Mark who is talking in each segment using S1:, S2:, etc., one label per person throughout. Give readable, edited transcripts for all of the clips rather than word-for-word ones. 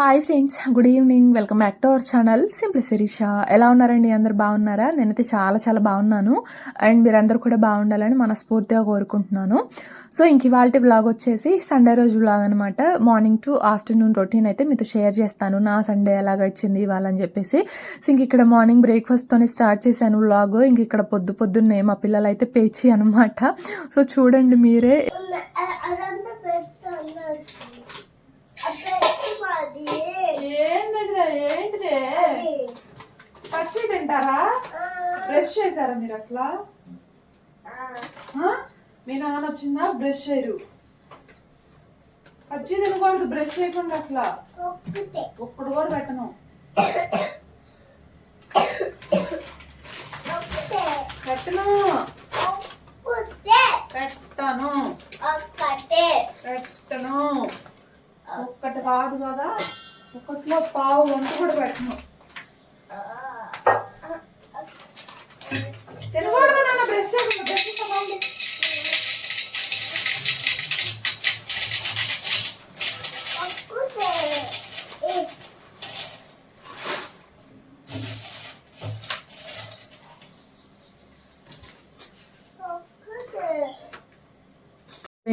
S1: Hi friends, good evening. Welcome back to our channel simply Shirisha. ఎలా ఉన్నారండి? అందరు బాగున్నారా? నేనైతే చాలా చాలా బాగున్నాను. అండ్ మీరందరూ కూడా బాగుండాలని మనస్ఫూర్తిగా కోరుకుంటున్నాను. సో ఇంక ఇవాళ వ్లాగ్ వచ్చేసి సండే రోజు వ్లాగ్ అనమాట. మార్నింగ్ టు ఆఫ్టర్నూన్ రొటీన్ అయితే మీతో షేర్ చేస్తాను. నా సండే ఎలా గడిచింది ఇవాళ అని చెప్పేసి. సో ఇంక ఇక్కడ మార్నింగ్ బ్రేక్ఫాస్ట్తోనే స్టార్ట్ చేశాను వ్లాగ్. ఇంక ఇక్కడ పొద్దున్నే మా పిల్లలు అయితే పేచి అనమాట. సో చూడండి మీరే. ఏంటిదే పచ్చి తింటారా? బ్రష్ చేశారా మీరు అసలు? మీ నాన్న వచ్చిందా? బ్రష్ చేయరు, పచ్చి తినకూడదు. బ్రష్ చేయకుండా అసలు ఒక్కడు కూడా పెట్టను. పెట్టను పెట్టను పెట్టను. ఒక్కటి కాదు కదా, ఒకటిలో పావు వంట కూడా పెట్టను. తినకూడదు నాన్న, బ్రష్ చేయకుండా. బ్రష్ చేస్తామండి.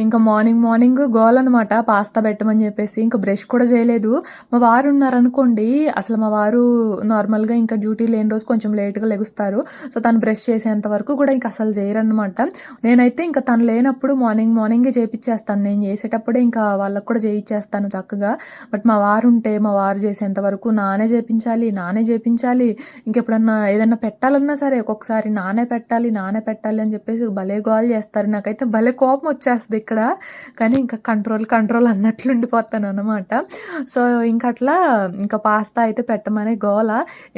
S1: ఇంకా మార్నింగ్ గోల్ అనమాట, పాస్తా పెట్టమని చెప్పేసి. ఇంకా బ్రష్ కూడా చేయలేదు. మా వారు ఉన్నారనుకోండి, అసలు మా వారు నార్మల్గా ఇంకా డ్యూటీ లేని రోజు కొంచెం లేట్గా లెగుస్తారు. సో తను బ్రష్ చేసేంత వరకు కూడా ఇంకా అసలు చేయరనమాట. నేనైతే ఇంకా తను లేనప్పుడు మార్నింగే చేయించేస్తాను. నేను చేసేటప్పుడే ఇంకా వాళ్ళకు కూడా చేయించేస్తాను చక్కగా. బట్ మా వారు ఉంటే మా వారు చేసేంత వరకు నానే చేయించాలి. ఇంకెప్పుడన్నా ఏదన్నా పెట్టాలన్నా సరే ఒక్కొక్కసారి నానే పెట్టాలి అని చెప్పేసి భలే గోల్ చేస్తారు. నాకైతే భలే కోపం వచ్చేస్తుంది ఇక్కడ. కానీ ఇంకా కంట్రోల్ అన్నట్లు ఉండిపోతాను అనమాట. సో ఇంకా అట్లా ఇంకా పాస్తా అయితే పెట్టమనే గోల.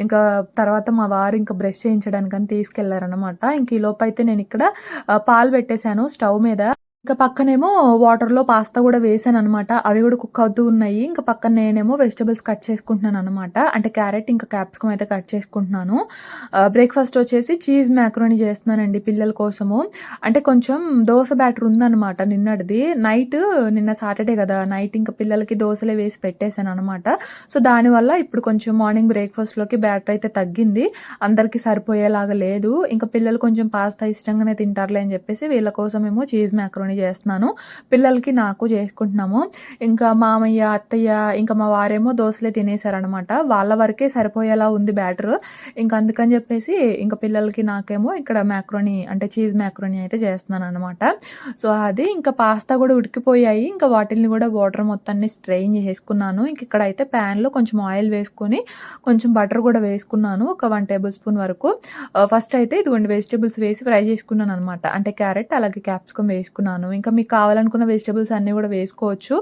S1: ఇంకా తర్వాత మా వారు ఇంకా బ్రష్ చేయించడానికని తీసుకెళ్లారనమాట. ఇంక ఈ లోపు అయితే నేను ఇక్కడ పాలు పెట్టేశాను స్టవ్ మీద. ఇంకా పక్కనేమో వాటర్లో పాస్తా కూడా వేసాను అనమాట. అవి కూడా కుక్ అవుతూ ఉన్నాయి. ఇంకా పక్కన నేనేమో వెజిటబుల్స్ కట్ చేసుకుంటున్నాను అనమాట. అంటే క్యారెట్ ఇంకా క్యాప్సికమ్ అయితే కట్ చేసుకుంటున్నాను. బ్రేక్ఫాస్ట్ వచ్చేసి చీజ్ మ్యాక్రోనీ చేస్తున్నానండి పిల్లల కోసము. అంటే కొంచెం దోశ బ్యాటర్ ఉందనమాట నిన్నటిది. నిన్న సాటర్డే కదా, నైట్ ఇంకా పిల్లలకి దోశలే వేసి పెట్టేశాను అనమాట. సో దానివల్ల ఇప్పుడు కొంచెం మార్నింగ్ బ్రేక్ఫాస్ట్లోకి బ్యాటర్ అయితే తగ్గింది. అందరికీ సరిపోయేలాగా లేదు. ఇంకా పిల్లలు కొంచెం పాస్తా ఇష్టంగానే తింటారులే అని చెప్పేసి వీళ్ళ కోసమేమో చీజ్ మ్యాక్రోనీ చేస్తున్నాను. పిల్లలకి నాకు చేసుకుంటున్నాము. ఇంకా మామయ్య, అత్తయ్య, ఇంకా మా వారేమో దోశలే తినేశారనమాట. వాళ్ళ వరకే సరిపోయేలా ఉంది బ్యాటర్. ఇంకా అందుకని చెప్పేసి ఇంకా పిల్లలకి నాకేమో ఇక్కడ మ్యాక్రోనీ అంటే చీజ్ మ్యాక్రోనీ అయితే చేస్తున్నాను అనమాట. సో అది ఇంకా పాస్తా కూడా ఉడికిపోయాయి. ఇంకా వాటిని కూడా వాటర్ మొత్తాన్ని స్ట్రెయిన్ చేసుకున్నాను. ఇంక ఇక్కడ అయితే ప్యాన్లో కొంచెం ఆయిల్ వేసుకొని కొంచెం బటర్ కూడా వేసుకున్నాను, ఒక 1 టేబుల్ స్పూన్ వరకు. ఫస్ట్ అయితే ఇదిగోండి వెజిటబుల్స్ వేసి ఫ్రై చేసుకున్నాను అనమాట. అంటే క్యారెట్ అలాగే క్యాప్సికమ్ వేసుకున్నాను. ఇంకా మీకు కావాలనుకున్న వెజిటబుల్స్ అన్నీ కూడా వేసుకోవచ్చు.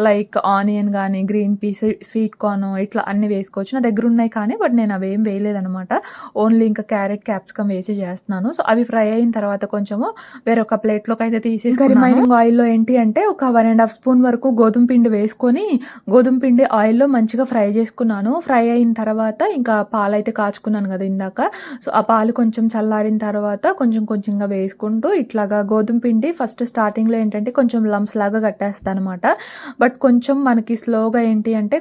S1: లైక్ ఆనియన్ కానీ, గ్రీన్ పీస్, స్వీట్ కార్న్, ఇట్లా అన్ని వేసుకోవచ్చు. నా దగ్గర ఉన్నాయి కానీ బట్ నేను అవేం వేయలేదనమాట. ఓన్లీ ఇంకా క్యారెట్ క్యాప్సికమ్ వేసి చేస్తున్నాను. సో అవి ఫ్రై అయిన తర్వాత కొంచెము వేరొక ప్లేట్లోకి అయితే తీసేసి రిమైనింగ్ ఆయిల్లో ఏంటి అంటే ఒక 1.5 స్పూన్ వరకు గోధుమ పిండి వేసుకొని గోధుమ పిండి ఆయిల్లో మంచిగా ఫ్రై చేసుకున్నాను. ఫ్రై అయిన తర్వాత ఇంకా పాలు అయితే కాచుకున్నాను కదా ఇందాక. సో ఆ పాలు కొంచెం చల్లారిన తర్వాత కొంచెంగా వేసుకుంటూ ఇట్లాగా గోధుమ పిండి ఫస్ట్ స్టార్టింగ్లో ఏంటంటే కొంచెం లంప్స్ లాగా కట్టేస్తాను అనమాట. బట్ కొంచెం మనకి స్లోగా ఏంటి అంటే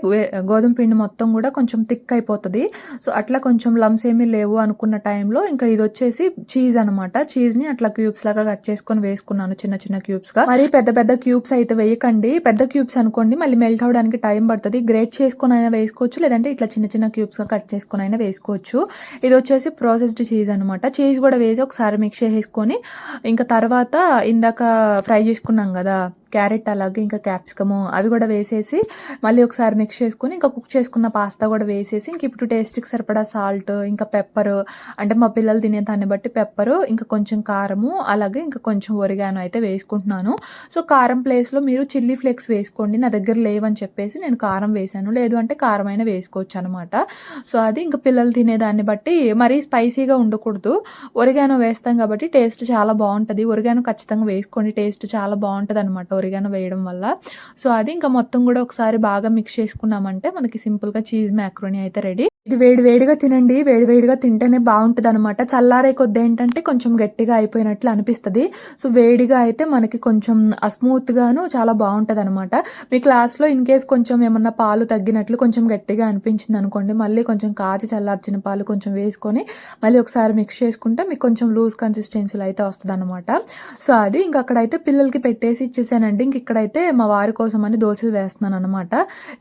S1: గోధుమ పిండి మొత్తం కూడా కొంచెం థిక్ అయిపోతుంది. సో అట్లా కొంచెం లంప్స్ ఏమీ లేవు అనుకున్న టైంలో ఇంకా ఇది వచ్చేసి చీజ్ అనమాట. చీజ్ని అట్లా క్యూబ్స్ లాగా కట్ చేసుకొని వేసుకున్నాను చిన్న క్యూబ్స్గా. మరి పెద్ద క్యూబ్స్ అయితే వేయకండి. పెద్ద క్యూబ్స్ అనుకోండి మళ్ళీ మెల్ట్ అవడానికి టైం పడుతుంది. గ్రేట్ చేసుకొని అయినా వేసుకోవచ్చు, లేదంటే ఇట్లా చిన్న క్యూబ్స్గా కట్ చేసుకొని అయినా వేసుకోవచ్చు. ఇది వచ్చేసి ప్రాసెస్డ్ చీజ్ అనమాట. చీజ్ కూడా వేసి ఒకసారి మిక్స్ చేసుకొని ఇంకా తర్వాత ఇందాక ఫ్రై చేసుకున్నాం కదా క్యారెట్ అలాగే ఇంకా క్యాప్సికము, అవి కూడా వేసేసి మళ్ళీ ఒకసారి మిక్స్ చేసుకుని ఇంకా కుక్ చేసుకున్న పాస్తా కూడా వేసేసి ఇంక ఇప్పుడు టేస్ట్కి సరిపడా సాల్ట్, ఇంకా పెప్పర్, అంటే మా పిల్లలు తినే దాన్ని బట్టి పెప్పరు, ఇంకా కొంచెం కారము, అలాగే ఇంకా కొంచెం ఒరిగానో అయితే వేసుకుంటున్నాను. సో కారం ప్లేస్లో మీరు చిల్లీ ఫ్లేక్స్ వేసుకోండి. నా దగ్గర లేవని చెప్పేసి నేను కారం వేసాను. లేదు అంటే కారం అయినా వేసుకోవచ్చు అనమాట. సో అది ఇంకా పిల్లలు తినేదాన్ని బట్టి మరీ స్పైసీగా ఉండకూడదు. ఒరిగానో వేస్తాం కాబట్టి టేస్ట్ చాలా బాగుంటుంది. ఒరిగానో ఖచ్చితంగా వేసుకోండి, టేస్ట్ చాలా బాగుంటుంది అనమాట ఒరిగానో వేయడం వల్ల. సో అది ఇంకా మొత్తం కూడా ఒకసారి బాగా మిక్స్ చేసుకున్నామంటే మనకి సింపుల్గా చీజ్ మ్యాక్రోనీ అయితే రెడీ. ఇది వేడి వేడిగా తినండి. వేడి వేడిగా తింటేనే బావుంటదనమాట. చల్లారే కొద్దీ ఏంటంటే కొంచెం గట్టిగా అయిపోయినట్లు అనిపిస్తది. సో, వేడిగా అయితే మనకి కొంచెం స్మూత్‌గాను చాలా బావుంటదనమాట. మీకు లాస్ట్‌లో ఇన్‌కేస్ కొంచెం ఏమన్నా పాలు తగ్గినట్లు కొంచెం గట్టిగా అనిపించిందనుకోండి, మళ్ళీ కొంచెం కాచి చల్లార్చిన పాలు కొంచెం వేసుకొని, మళ్ళీ ఒకసారి మిక్స్ చేసుకుంటే మీకు కొంచెం లూజ్ కన్సిస్టెన్సీలో అయితే వస్తదనమాట. సో, అది ఇంక అక్కడైతే పిల్లలకి పెట్టేసి ఇచ్చేసానండి. ఇంక ఇక్కడైతే మా వారి కోసమని దోసలు వేస్తున్నాననమాట.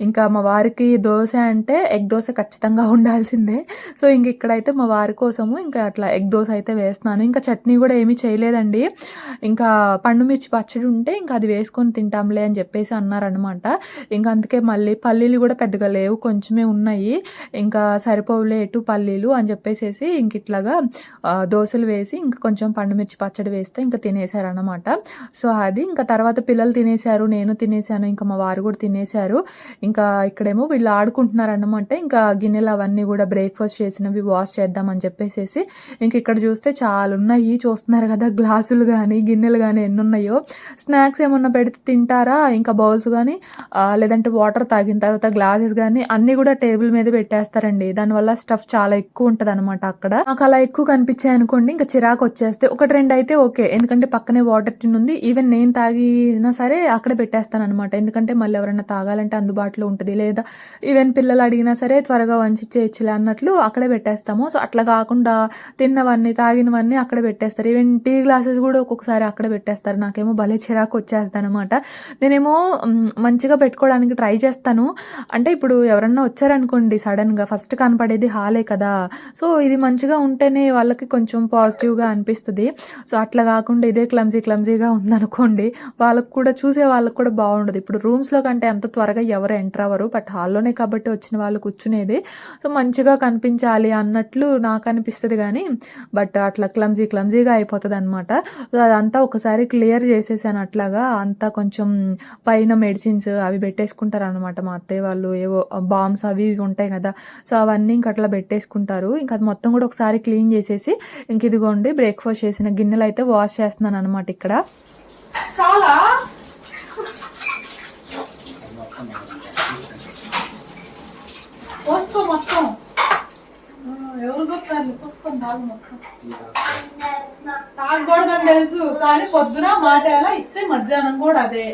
S1: ఇంకా మా వారికి దోస అంటే ఎగ్ దోస ఖచ్చితంగా ఉండాల్సిందే. సో, ఇంక ఇక్కడైతే మా వారి కోసము ఇంకా అట్లా ఎగ్ దోస అయితే వేస్తున్నాను. ఇంకా చట్నీ గూడా ఏమీ చేయలేదండి. ఇంకా పండు మిర్చి పచ్చడి ఉంటే ఇంక అది వేసుకొని తింటాంలే అని చెప్పేసి అన్నారనమాట. ఇంక అందుకే మళ్ళీ పల్లీలు గూడా పెద్దగా లేవు. కొంచెమే ఉన్నాయి. ఇంకా సరిపోవులే ఎటు పల్లీలు అని చెప్పేసేసి ఇంక ఇట్లాగా దోసలు వేసి ఇంక కొంచెం పండు మిర్చి పచ్చడి వేస్తే ఇంక తినేసారనమాట. సో, అది ఇంకా తర్వాత పిల్లలు తినేసారు. నేను తినేసాను. ఇంకా మా వారు గూడా తినేసారు. ఇంకా ఇక్కడేమో వీళ్ళు ఆడుకుంటున్నారన్నమాట. ఇంకా గిన్నెలు అవన్నీ గూడా బ్రేక్‌ఫాస్ట్ చేసినవి వాష్ చేద్దామని చెప్పేసేసి ఇంక ఇక్కడ చూస్తే చాలున్నాయి. చూస్తున్నారు గదా! గ్లాసులు గానీ, గిన్నెలు గానీ ఎన్నున్నాయో. స్నాక్స్ ఏమన్నా పెడితే తింటారా? ఇంకా బౌల్స్ గానీ లేదంటే వాటర్ తాగిన తర్వాత గ్లాసెస్ గానీ అన్నీ గూడా టేబుల్ మీద పెట్టేస్తారండి. దానివల్ల స్టఫ్ చాలా ఎక్కువుంటదనమాట అక్కడ. నాకలా ఎక్కువ కనిపిచ్చాయనుకోండి ఇంక చిరాకొచ్చేస్తాయి. 1, 2 అయితే ఓకే. ఎందుకంటే పక్కనే వాటర్ టిన్ ఉంది. ఈవెన్ నేను తాగినా సరే అక్కడే పెట్టేస్తాననమాట. ఎందుకంటే మళ్ళీ ఎవరైనా తాగాలంటే అందుబాటులో ఉంటది. లేదా ఈవెన్ పిల్లలు అడిగినా సరే త్వరగా వంచిచ్చేయచ్చులే అన్నట్లు అక్కడే పెట్టేస్తాము. సో, అట్లా కాకుండా తిన్నవన్నీ, తాగినవన్నీ అక్కడే పెట్టేస్తారు. ఈవెన్ టీ గ్లాసెస్ గూడా ఒక్కొక్కసారి అక్కడే పెట్టేస్తారు. నాకేమో భలే చిరాకొచ్చేస్తదనమాట. నేనేమో మంచిగా పెట్టుకోవడానికి ట్రై చేస్తాను. అంటే ఇప్పుడు ఎవరన్నా వచ్చారనుకోండి సడెన్‌గా ఫస్ట్ కనపడేది హాలే కదా! సో, ఇది మంచిగా ఉంటేనే వాళ్ళకి కొంచెం పాజిటివ్‌గా అనిపిస్తది. సో, అట్లా గాకుండా ఇదే క్లమ్జీగా ఉందనుకోండి, వాళ్ళకి కూడా చూసే వాళ్ళకి కూడా బావుండదు. ఇప్పుడు రూమ్స్‌లో కంటే అంత త్వరగా ఎవరు ఎంటర్ అవ్వరు. బట్ హాల్లోనే కాబట్టి వచ్చిన వాళ్ళు కూర్చునేది. సో, మంచిగా కనిపించాలి అన్నట్లు నాకనిపిస్తది గానీ, బట్ అట్లా క్లమ్జీగా అయిపోతదనమాట. సో, అదంతా ఒకసారి క్లియర్ చేసేసాను అట్లాగా. అంతా కొంచెం పైన మెడిసిన్స్ అవి పెట్టేసుకుంటారనమాట మా అత్తయ్య వాళ్ళు. ఏవో బాంబ్స్ అవి ఇవి ఉంటాయి గదా! సో, అవన్నీ ఇంక అట్లా పెట్టేసుకుంటారు. ఇంక అది మొత్తం గూడా ఒకసారి క్లీన్ చేసేసి ఇంక ఇదిగోండి బ్రేక్‌ఫాస్ట్ చేసిన గిన్నెలయితే వాష్ చేస్తున్నాననమాట ఇక్కడ. చాలా పోసుకో మొత్తం. ఎవరు చూస్తారు పోసుకొని తాగు మొత్తం. తాగకూడదని తెలుసు కానీ పొద్దున మాట ఎలా ఇస్తే మధ్యాహ్నం కూడా అదే.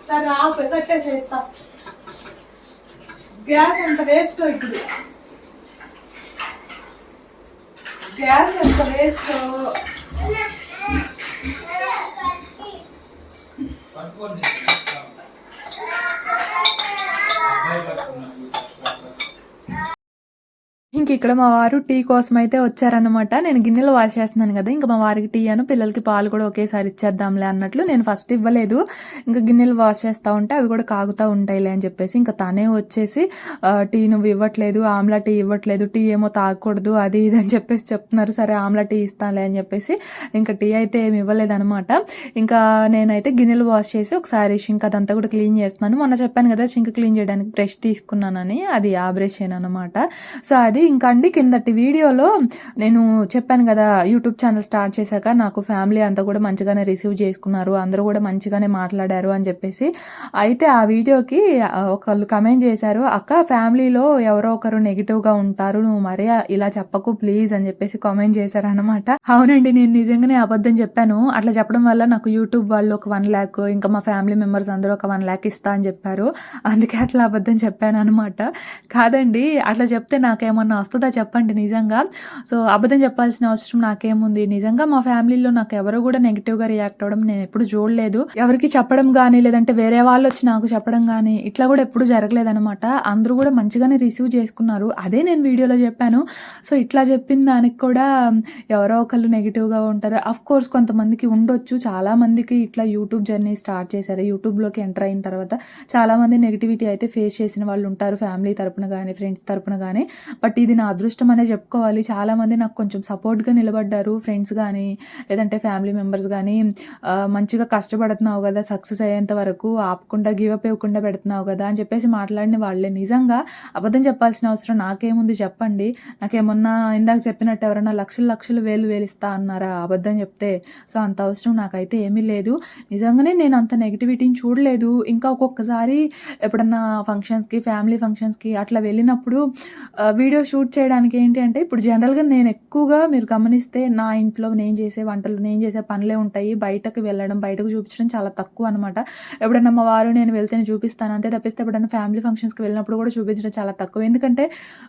S1: సరే ఆపు కట్టేసేస్తా. గ్యాస్ ఎంత వేస్ట్ ఇప్పుడు. గ్యాస్ ఎంత వేస్ట్. ఇంక ఇక్కడ మా వారు టీ కోసమైతే వచ్చారనమాట. నేను గిన్నెలు వాష్ చేస్తున్నాను గదా! ఇంక మా వారికి టీ అను పిల్లలకి పాలు కూడా ఒకేసారి ఇచ్చేద్దాంలే అన్నట్లు నేను ఫస్ట్ ఇవ్వలేదు. ఇంక గిన్నెలు వాష్ చేస్తా ఉంటే అవి కూడా కాగుతా ఉంటాయిలే అని చెప్పేసి ఇంక తనే వచ్చేసి టీ నువ్వు ఇవ్వట్లేదు, ఆమ్లా టీ ఇవ్వట్లేదు, టీ ఏమో తాగకూడదు అది ఇది అని చెప్పేసి చెప్తున్నారు. సరే ఆమ్లా టీ ఇస్తానులే అని చెప్పేసి ఇంక టీ అయితే ఏమి ఇవ్వలేదనమాట. ఇంకా నేనైతే గిన్నెలు వాష్ చేసి ఒకసారి షింక్ అదంతా కూడా క్లీన్ చేస్తున్నాను. మొన్న చెప్పాను కదా షింక్ క్లీన్ చేయడానికి బ్రష్ తీసుకున్నానని, అది ఆ బ్రషేననమాట. సో, అది ఇంకా అండి కిందటి వీడియోలో నేను చెప్పాను కదా యూట్యూబ్ ఛానల్ స్టార్ట్ చేశాక నాకు ఫ్యామిలీ అంతా కూడా మంచిగానే రిసీవ్ చేసుకున్నారు, అందరూ కూడా మంచిగానే మాట్లాడారు అని చెప్పేసి. అయితే ఆ వీడియోకి ఒకళ్ళు కమెంట్ చేశారు, అక్క ఫ్యామిలీలో ఎవరో ఒకరు నెగిటివ్గా ఉంటారు, నువ్వు మరీ ఇలా చెప్పకు ప్లీజ్ అని చెప్పేసి కామెంట్ చేశారనమాట. అవునండి, నేను నిజంగానే అబద్ధం చెప్పాను. అట్లా చెప్పడం వల్ల నాకు యూట్యూబ్ వాళ్ళు ఒక 1 lakh ఇంకా మా ఫ్యామిలీ మెంబర్స్ అందరూ ఒక 1 lakh ఇస్తా అని చెప్పారు. అందుకే అట్లా అబద్ధం చెప్పాను అనమాట. కాదండి, అట్లా చెప్తే నాకేమన్నా వస్తదా చెప్పండి నిజంగా. సో, అబద్ధం చెప్పాల్సిన అవసరం నాకేముంది. నిజంగా మా ఫ్యామిలీలో నాకు ఎవరు కూడా నెగిటివ్‌గా రియాక్ట్ అవ్వడం నేను ఎప్పుడు చూడలేదు. ఎవరికి చెప్పడం గానీ, లేదంటే వేరే వాళ్ళొచ్చి నాకు చెప్పడం గానీ, ఇట్లా కూడా ఎప్పుడు జరగలేదనమాట. అందరూ కూడా మంచిగానే రిసీవ్ చేసుకున్నారు. అదే నేను వీడియోలో చెప్పాను. సో, ఇట్లా చెప్పిన దానికి కూడా ఎవరో ఒకళ్ళు నెగిటివ్‌గా ఉంటారు. ఆఫ్‌కోర్స్ కొంతమందికి ఉండొచ్చు. చాలామందికి ఇట్లా యూట్యూబ్ జర్నీ స్టార్ట్ చేశారు. యూట్యూబ్‌లోకి ఎంటర్ అయిన తర్వాత చాలామంది నెగిటివిటీ అయితే ఫేస్ చేసిన వాళ్ళు ఉంటారు. ఫ్యామిలీ తరపున గానీ, ఫ్రెండ్స్ తరపున గానీ. బట్ ఇది నా అదృష్టం అనే చెప్పుకోవాలి. చాలామంది నాకు కొంచెం సపోర్ట్‌గా నిలబడ్డారు. ఫ్రెండ్స్ గానీ, లేదంటే ఫ్యామిలీ మెంబర్స్ గానీ, మంచిగా కష్టపడుతున్నావు గదా! సక్సెస్ అయ్యేంత వరకు ఆపకుండా, గివ్ అప్ ఇవ్వకుండా పెడుతున్నావు గదా! అని చెప్పేసి మాట్లాడిన వాళ్ళే. నిజంగా అబద్ధం చెప్పాల్సిన అవసరం నాకేముంది చెప్పండి? నాకేమన్నా ఇందాక చెప్పినట్టు ఎవరైనా లక్షలు, లక్షలు, వేలు, వేలు ఇస్తా అన్నారా అబద్ధం చెప్తే? సో, అంత అవసరం నాకైతే ఏమీ లేదు. నిజంగానే నేను అంత నెగటివిటీని చూడలేదు. ఇంకా ఒక్కొక్కసారి ఎప్పుడన్నా ఫంక్షన్స్‌కి, ఫ్యామిలీ ఫంక్షన్స్‌కి అట్లా వెళ్ళినప్పుడు వీడియో షూట్ చేయడానికి ఏంటి అంటే, ఇప్పుడు జనరల్‌గా నేను ఎక్కువగా మీరు గమనిస్తే నా ఇంట్లో నేను చేసే వంటలు, నేను చేసే పనులే ఉంటాయి. బయటకి వెళ్ళడం, బయటకు చూపించడం చాలా తక్కువనమాట. ఎప్పుడన్నా మా వారు నేను వెళ్తేనే చూపిస్తాను. అంతే తప్పిస్తే ఎప్పుడన్నా ఫ్యామిలీ ఫంక్షన్స్‌కి వెళ్ళినప్పుడు కూడా చూపించడం చాలా తక్కువ. ఎందుకంటే,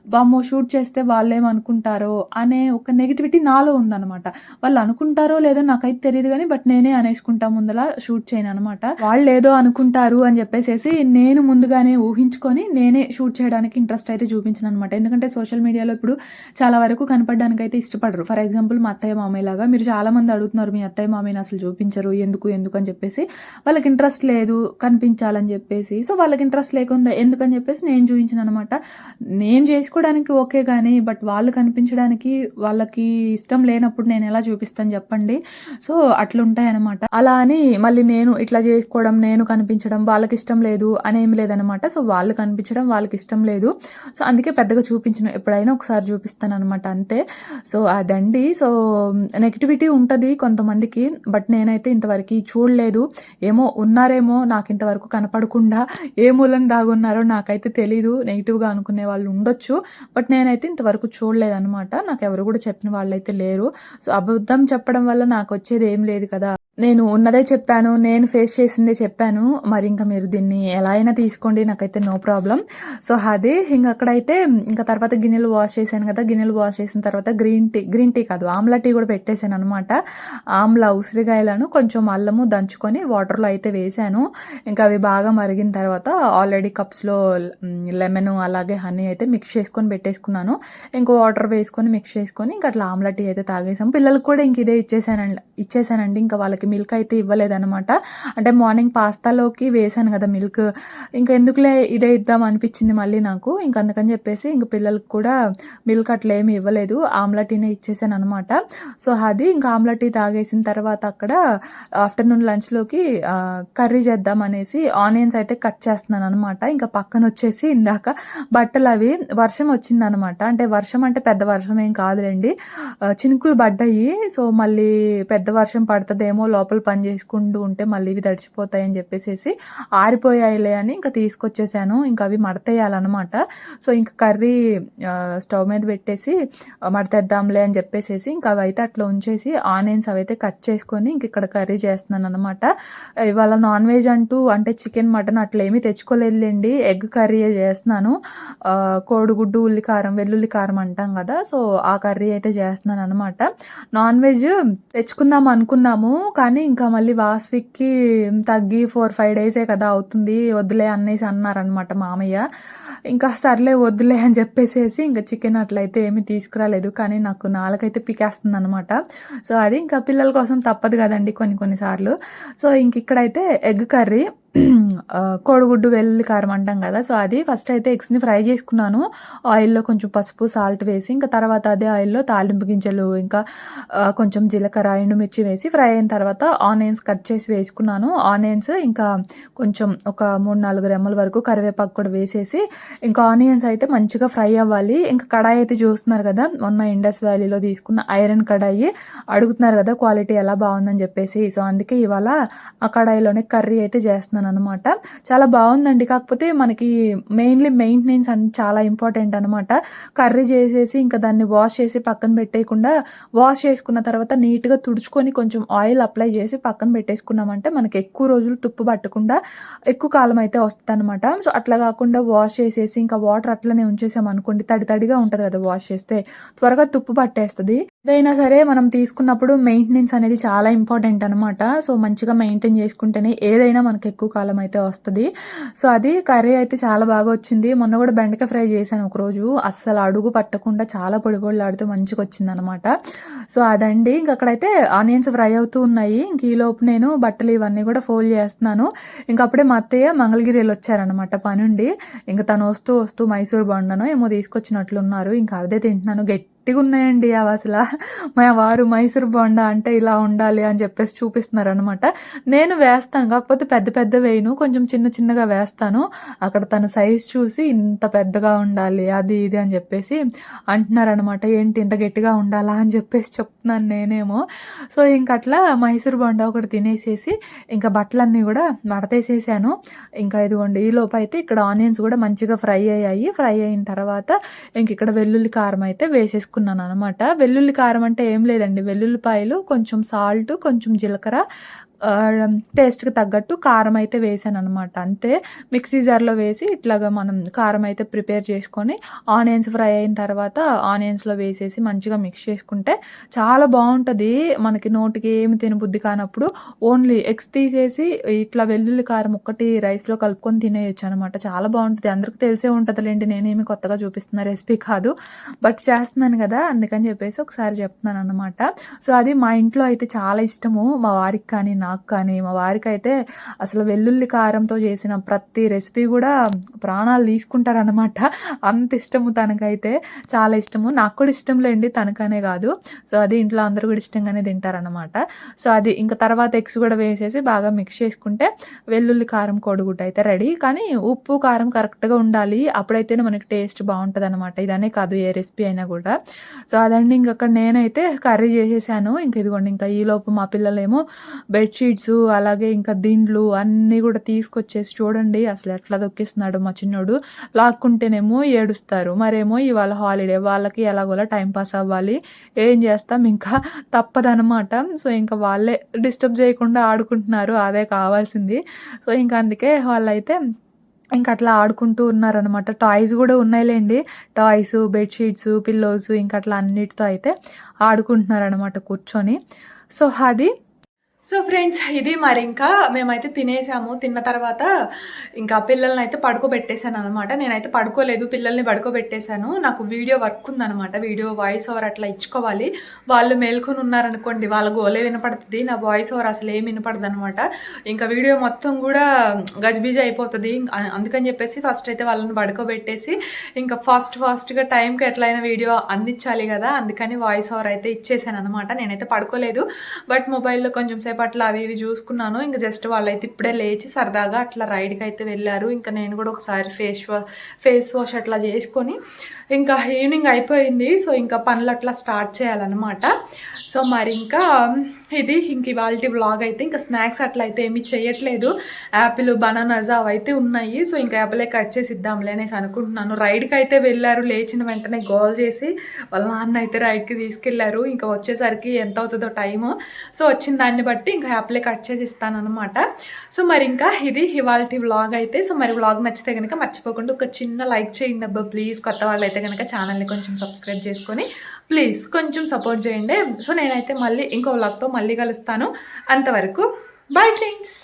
S1: వామ్మో! షూట్ చేస్తే వాళ్ళేమనుకుంటారో అనే ఒక నెగటివిటీ నాలో ఉందనమాట. వాళ్ళు అనుకుంటారో లేదో నాకైతే తెలీదు గానీ, బట్ నేనే అనేసుకుంటా ముందల షూట్ చేయననమాట. వాళ్ళేదో అనుకుంటారు అని చెప్పేసేసి నేను ముందుగానే ఊహించుకొని నేనే షూట్ చేయడానికి ఇంట్రెస్ట్ అయితే చూపించననమాట. ఎందుకంటే సోషల్ మీడియాలో ఇప్పుడు చాలా వరకు కనపడడానికైతే ఇష్టపడరు. ఫర్ ఎగ్జాంపుల్ మా అత్తయ్య, మామయ్య లాగా మీరు చాలామంది అడుగుతున్నారు మీ అత్తయ్య, మామయ్యని అసలు చూపించరు. ఎందుకు అని చెప్పేసి. వాళ్ళకి ఇంట్రెస్ట్ లేదు కనిపించాలని చెప్పేసి. సో, వాళ్ళకి ఇంట్రెస్ట్ లేకుండా ఎందుకని చెప్పేసి నేను చూయించననమాట. నేను చేసుకోవడానికి ఓకే గానీ, బట్ వాళ్ళు కనిపించడానికి వాళ్ళకి ఇష్టం లేనప్పుడు నేనెలా చూపిస్తాను చెప్పండి? సో, అట్లుంటాయనమాట. అలా అని మళ్ళీ నేను ఇట్లా చేసుకోవడం, నేను కనిపించడం, వాళ్ళకిష్టం లేదు అనేమి లేదనమాట. సో, వాళ్ళు కనిపించడం వాళ్ళకిష్టం లేదు. సో, అందుకే పెద్దగా చూపించను. ఎప్పుడైనా ఒకసారి చూపిస్తాననమాట అంతే. సో, అదండి. సో, నెగటివిటీ ఉంటది కొంతమందికి. బట్ నేనైతే ఇంతవరకి చూడలేదు. ఏమో ఉన్నారేమో నాకింతవరకు కనపడకుండా ఏ మూలన దాగున్నారో నాకైతే తెలీదు. నెగెటివ్‌గా అనుకునే వాళ్ళు ఉండొచ్చు. బట్ నేనైతే ఇంతవరకు చూడలేదనమాట. నాకెవరు కూడా చెప్పిన వాళ్ళైతే లేరు. సో, అబద్ధం చెప్పడం వల్ల నాకొచ్చేది ఏం లేదు కదా! నేను ఉన్నదే చెప్పాను. నేను ఫేస్ చేసిందే చెప్పాను. మరింక మీరు దీన్ని ఎలా అయినా తీసుకోండి. నాకైతే నో ప్రాబ్లమ్. సో, అదే ఇంగక్కడైతే ఇంక తర్వాత గిన్నెలు వాష్ చేశాను కదా! గిన్నెలు వాష్ చేసిన తర్వాత గ్రీన్ టీ కాదు ఆమ్లా టీ కూడా పెట్టేసాననమాట. ఆమ్లా ఉసిరికాయలను కొంచెం అల్లము దంచుకొని వాటర్‌లో అయితే వేశాను. ఇంకా అవి బాగా మరిగిన తర్వాత ఆల్రెడీ కప్స్‌లో లెమను అలాగే హనీ అయితే మిక్స్ చేసుకొని పెట్టేసుకున్నాను. ఇంక వాటర్ వేసుకొని మిక్స్ చేసుకొని ఇంక అట్లా ఆమ్లా టీ అయితే తాగేసాం. పిల్లలకి కూడా ఇంక ఇదే ఇచ్చేసానండి. ఇంకా వాళ్ళకి మిల్క్ అయితే ఇవ్వలేదనమాట. అంటే మార్నింగ్ పాస్తాలోకి వేశాను కదా మిల్క్. ఇంక ఎందుకులే ఇదే ఇద్దాం అనిపించింది మళ్ళీ నాకు. ఇంక అందుకని చెప్పేసి ఇంక పిల్లలకి కూడా మిల్క్ అట్లా ఏమి ఇవ్వలేదు. ఆమ్లా టీనే ఇచ్చేసాననమాట. సో, అది ఇంకా ఆమ్లా టీ తాగేసిన తర్వాత అక్కడ ఆఫ్టర్‌నూన్ లంచ్‌లోకి కర్రీ చేద్దాం అనేసి ఆనియన్స్ అయితే కట్ చేస్తున్నాననమాట. ఇంకా పక్కనొచ్చేసి ఇందాక బట్టలవి వర్షం వచ్చిందనమాట. అంటే వర్షం అంటే పెద్ద వర్షం ఏం కాదులెండి. చినుకులు పడ్డాయి. సో, మళ్ళీ పెద్ద వర్షం పడతదేమో లోపల పని చేసుకుంటూ ఉంటే మళ్ళీ ఇవి తడిచిపోతాయని చెప్పేసేసి ఆరిపోయాయిలే అని ఇంక తీసుకొచ్చేసాను. ఇంక అవి మడతేయాలనమాట. సో, ఇంక కర్రీ స్టవ్ మీద పెట్టేసి మడతేద్దాంలే అని చెప్పేసేసి ఇంక అవైతే అట్లా ఉంచేసి ఆనియన్స్ అవైతే కట్ చేసుకొని ఇంక ఇక్కడ కర్రీ చేస్తున్నాననమాట. ఇవాళ నాన్ వెజ్ అంటూ అంటే చికెన్, మటన్ అట్లా ఏమీ తెచ్చుకోలేదులెండి. ఎగ్ కర్రీయే చేస్తున్నాను. కోడిగుడ్డు, ఉల్లికారం, వెల్లుల్లి కారం అంటాం కదా! సో, ఆ కర్రీ అయితే చేస్తున్నాననమాట. నాన్ వెజ్ తెచ్చుకుందాం అనుకున్నాము. కానీ ఇంకా మళ్ళీ వాసవికి తగ్గి 4, 5 డేసే కదా అవుతుంది. వద్దులే అనేసి అన్నారనమాట మామయ్య. ఇంకా సర్లే వద్దులే అని చెప్పేసేసి ఇంక చికెన్ అట్లయితే ఏమీ తీసుకురాలేదు. కానీ నాకు నాలుకైతే పీకేస్తుందనమాట. సో, అది ఇంకా పిల్లల కోసం తప్పదు కదండీ కొన్ని సార్లు. సో, ఇంకిక్కడైతే ఎగ్ కర్రీ కోడిగుడ్డు, వెల్లుల్లి కారం అంటాం కదా! సో, అది ఫస్ట్ అయితే ఎగ్స్‌ని ఫ్రై చేసుకున్నాను. ఆయిల్‌లో కొంచెం పసుపు, సాల్ట్ వేసి ఇంకా తర్వాత అదే ఆయిల్‌లో తాలింపు గింజలు ఇంకా కొంచెం జీలకర్ర, ఎండుమిర్చి వేసి ఫ్రై అయిన తర్వాత ఆనియన్స్ కట్ చేసి వేసుకున్నాను. ఆనియన్స్ ఇంకా కొంచెం ఒక 3, 4 రెమ్మల వరకు కరివేపాకు కూడా వేసేసి ఇంకా ఆనియన్స్ అయితే మంచిగా ఫ్రై అవ్వాలి. ఇంకా కడాయి అయితే చూస్తున్నారు కదా! మొన్న ఇండస్ వ్యాలీలో తీసుకున్న ఐరన్ కడాయి. అడుగుతున్నారు కదా క్వాలిటీ ఎలా బాగుందని చెప్పేసి. సో, అందుకే ఇవాళ ఆ కడాయిలోనే కర్రీ అయితే చేస్తున్నాననమాట. చాలా బాగుందండి. కాకపోతే మనకి మెయిన్‌లీ మెయింటెనెన్స్ చాలా ఇంపార్టెంట్ అనమాట. కర్రీ చేసేసి ఇంకా దాన్ని వాష్ చేసి పక్కన పెట్టేయకుండా వాష్ చేసుకున్న తర్వాత నీట్‌గా తుడుచుకొని కొంచెం ఆయిల్ అప్లై చేసి పక్కన పెట్టేసుకున్నామంటే మనకి ఎక్కువ రోజులు తుప్పు పట్టకుండా ఎక్కువ కాలం అయితే వస్తదనమాట. సో, అట్లా కాకుండా వాష్ చేసేసి ఇంకా వాటర్ అట్లనే ఉంచేసామనుకోండి తడిగా ఉంటది కదా వాష్ చేస్తే త్వరగా తుప్పు పట్టేస్తది. ఏదైనా సరే మనం తీసుకున్నప్పుడు మెయింటెనెన్స్ అనేది చాలా ఇంపార్టెంట్ అనమాట. సో, మంచిగా మెయింటైన్ చేసుకుంటేనే ఏదైనా మనకు ఎక్కువ కాలం అయితే వస్తది. సో, అది కర్రీ అయితే చాలా బాగా వచ్చింది. మొన్న కూడా బెండకాయ ఫ్రై చేశాను ఒకరోజు. అస్సలు అడుగు పట్టకుండా చాలా పొడి పొడిలాడుతూ మంచిగొచ్చిందనమాట. సో, అదండి. ఇంక అక్కడైతే ఆనియన్స్ ఫ్రై అవుతూ ఉన్నాయి. ఇంక ఈలోపు నేను బట్టలు ఇవన్నీ కూడా ఫోల్డ్ చేస్తున్నాను. ఇంక అప్పుడే మా అత్తయ్య మంగళగిరి ఎళ్ళొచ్చారనమాట పనుండి. ఇంక తను వస్తూ వస్తూ మైసూర్ బోండానో ఏమో తీసుకొచ్చినట్లున్నారు. ఇంక అదే తింటున్నాను. గట్టిగున్నాయండి అవసల. మా వారు మైసూర్ బోండా అంటే ఇలా ఉండాలి అని చెప్పేసి చూపిస్తున్నారనమాట. నేను వేస్తాను. కాకపోతే పెద్ద పెద్ద వేయను. కొంచెం చిన్న చిన్నగా వేస్తాను. అక్కడ తన సైజ్ చూసి ఇంత పెద్దగా ఉండాలి అది ఇది అని చెప్పేసి అంటున్నారనమాట. ఏంటి ఇంత గట్టిగా ఉండాలా అని చెప్పేసి చెప్తున్నాను నేనేమో. సో, ఇంక అట్లా మైసూర్ బోండా ఒకటి తినేసేసి ఇంకా బట్టలన్నీ కూడా మడతేసేసాను. ఇంకా ఇదిగోండి ఈలోపు అయితే ఇక్కడ ఆనియన్స్ కూడా మంచిగా ఫ్రై అయ్యాయి. ఫ్రై అయిన తర్వాత ఇంక ఇక్కడ వెల్లుల్లి కారం అయితే వేసేసుకున్నాననమాట. వెల్లుల్లి కారం అంటే ఏం లేదండి. వెల్లుల్లిపాయలు, కొంచెం సాల్ట్, కొంచెం జీలకర్ర, టేస్ట్‌కి తగ్గట్టు కారం అయితే వేసాననమాట. అంతే. మిక్సీ జార్‌లో వేసి ఇట్లాగా మనం కారం అయితే ప్రిపేర్ చేసుకొని ఆనియన్స్ ఫ్రై అయిన తర్వాత ఆనియన్స్‌లో వేసేసి మంచిగా మిక్స్ చేసుకుంటే చాలా బావుంటది. మనకి నోటికి ఏమి తినబుద్ధి కానప్పుడు ఓన్లీ ఎగ్స్ తీసేసి ఇట్లా వెల్లుల్లి కారం ఒక్కటి రైస్‌లో కలుపుకొని తినేయొచ్చనమాట. చాలా బావుంటది. అందరికి తెలిసే ఉంటదిలెండి. నేనేమి కొత్తగా చూపిస్తున్న రెసిపీ కాదు. బట్ చేస్తున్నాను గదా! అందుకని చెప్పేసి ఒకసారి చెప్తున్నాననమాట. సో, అది మా ఇంట్లో అయితే చాలా ఇష్టము. మా వారికి కానీ, నాకు కానీ, మా వారికైతే అసలు వెల్లుల్లి కారంతో చేసిన ప్రతి రెసిపీ గూడా ప్రాణాలు తీసుకుంటారనమాట. అంత ఇష్టము తనకైతే. చాలా ఇష్టము. నాకు కూడా ఇష్టం లేండి తనకనే గాదు. సో, అది ఇంట్లో అందరూ గూడా ఇష్టంగానే తింటారనమాట. సో, అది ఇంక తర్వాత ఎగ్స్ గూడా వేసేసి బాగా మిక్స్ చేసుకుంటే వెల్లుల్లి కారం కోడిగుడ్డు అయితే రెడీ. కానీ ఉప్పు, కారం కరెక్ట్‌గా ఉండాలి. అప్పుడైతేనే మనకి టేస్ట్ బావుంటదనమాట. ఇదనే కాదు ఏ రెసిపీ అయినా గూడా. సో, అదండి ఇంకక్కడ నేనైతే కర్రీ చేసేసాను. ఇంక ఇదిగోండి ఇంకా ఈలోపు మా పిల్లలేమో బెడ్‌షీట్సు, అలాగే ఇంకా దిండ్లు అన్నీ గూడా తీసుకొచ్చేసి చూడండి అసలు ఎట్లా దొక్కిస్తున్నాడో మా చిన్నోడు. లాక్కుంటేనేమో ఏడుస్తారు. మరేమో ఇవాళ హాలిడే. వాళ్ళకి ఎలాగోలా టైం పాస్ అవ్వాలి. ఏం చేస్తాం ఇంకా తప్పదనమాట. సో, ఇంక వాళ్ళే డిస్టర్బ్ చేయకుండా ఆడుకుంటున్నారు. అదే కావాల్సింది. సో, ఇంక అందుకే వాళ్ళైతే ఇంకట్లా ఆడుకుంటూ ఉన్నారనమాట. టాయ్స్ గూడా ఉన్నాయిలెండి. టాయ్సు, బెడ్‌షీట్సు, పిల్లోసు ఇంకట్లా అన్నిటితో అయితే ఆడుకుంటున్నారనమాట కూర్చొని. సో, అది. సో ఫ్రెండ్స్, ఇది మరింకా మేమైతే తినేసాము. తిన్న తర్వాత ఇంకా పిల్లలనైతే పడుకోబెట్టేసాననమాట. నేనైతే పడుకోలేదు. పిల్లల్ని పడుకోబెట్టేసాను. నాకు వీడియో వర్క్ ఉందనమాట. వీడియో వాయిస్ ఓవర్ అట్లా ఇచ్చుకోవాలి. వాళ్ళు మేల్కొని ఉన్నారనుకోండి, వాళ్ళ గోలే వినపడుతది. నా వాయిస్ ఓవర్ అసలు ఏమి వినపడదనమాట. ఇంకా వీడియో మొత్తం కూడా గజిబిజి అయిపోతది. అందుకని చెప్పేసి ఫస్ట్ అయితే వాళ్ళని పడుకోబెట్టేసి ఇంకా ఫాస్ట్‌గా టైంకి ఎట్లయినా వీడియో అందించాలి కదా! అందుకని వాయిస్ ఓవర్ అయితే ఇచ్చేసాననమాట. నేనైతే పడుకోలేదు. బట్ మొబైల్‌లో కొంచెం సేపు అట్లా అవి ఇవి చూసుకున్నాను. ఇంక జస్ట్ వాళ్ళైతే ఇప్పుడే లేచి సరదాగా అట్లా రైడ్‌కి అయితే వెళ్ళారు. ఇంకా నేను కూడా ఒకసారి ఫేస్ వాష్ అట్లా చేసుకొని ఇంకా ఈవినింగ్ అయిపోయింది. సో, ఇంకా పనులు అట్లా స్టార్ట్ చేయాలన్నమాట. సో, మరి ఇంకా ఇది ఇంక ఇవాల్టి వ్లాగ్ అయితే ఇంకా స్నాక్స్ అట్లా అయితే ఏమీ చేయట్లేదు. యాపిల్, బనానాస్ అవైతే ఉన్నాయి. సో, ఇంకా యాపిలే కట్ చేసి ఇద్దాంలే అనేసి అనుకుంటున్నాను. రైడ్‌కి అయితే వెళ్ళారు. లేచిన వెంటనే గోల్ చేసి వాళ్ళ నాన్న అయితే రైడ్‌కి తీసుకెళ్లారు. ఇంకా వచ్చేసరికి ఎంత అవుతుందో టైము. సో, వచ్చిన దాన్ని బట్టి ఇంకా యాపిలే కట్ చేసి ఇస్తానన్నమాట. సో, మరి ఇంకా ఇది ఇవాల్టి వ్లాగ్ అయితే. సో, మరి వ్లాగ్ నచ్చితే కనుక మర్చిపోకుండా ఒక చిన్న లైక్ చేయండి అబ్బా ప్లీజ్. కొత్త వాళ్ళైతే కనుక ఛానల్ని కొంచెం సబ్స్క్రైబ్ చేసుకొని ప్లీజ్ కొంచెం సపోర్ట్ చేయండి. సో, నేనైతే మళ్ళీ ఇంకో వ్లాగ్తో మళ్ళీ కలుస్తాను. అంతవరకు బాయ్ ఫ్రెండ్స్.